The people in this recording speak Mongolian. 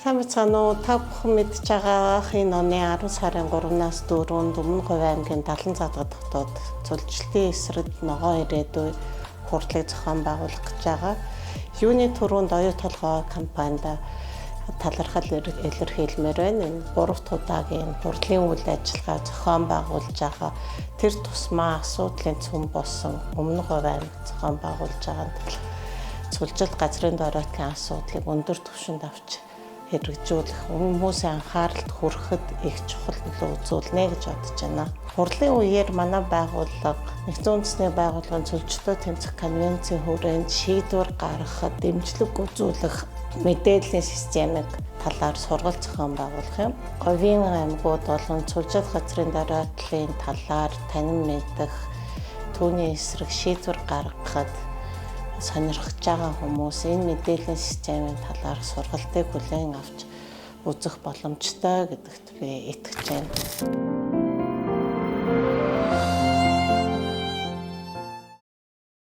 Сайн байна уу? Та бүхэн мэдж байгаа энэ оны 10 сарын 3-наас 4-нд Өмнөговь аймгийн Далан задгад хотод цөлжилтийн эсрэг ногоон ирээдүй хурлыг зохион байгуулах гэж байгаа. Юуны түрүүнд оюу толгой кампанид талархал илэрхийлмээр байна. Энэ 3 дахь удаагийн хурлын үйл ажиллагаа зохион байгуулж байгаа. Тэр тусмаа асуудлын цөм болсон Өмнөговь аймаг зохион байгуулж байгаа цөлжилт газрын доройтлын асуудлыг өндөр түвшинд авч хэрэгжүүлэх, хүмүүсийн анхааралд хүрэхэд их чухал нөлөө үзүүлнэ гэж бодож байна. Хурлын үеэр манай байгууллага Нэгдсэн үндэсний байгууллагын цөлжилтөд тэмцэх конвенцийн хүрээнд шийдвэр гаргахад дэмжлэг үзүүлэх мэдээллийн системийг талаар сургалт зохион байгуулах юм. Говийн аймагуд болон цөлжилт газрын доройтлын талаар танин мэдэх, түүний эсрэг шийдвэр гаргахад сонирхож байгаа хүмүүс энэ мэдээллийн системийн талаар сургалтыг хүлээн авч үзэх боломжтой гэдэгт би итгэж байна.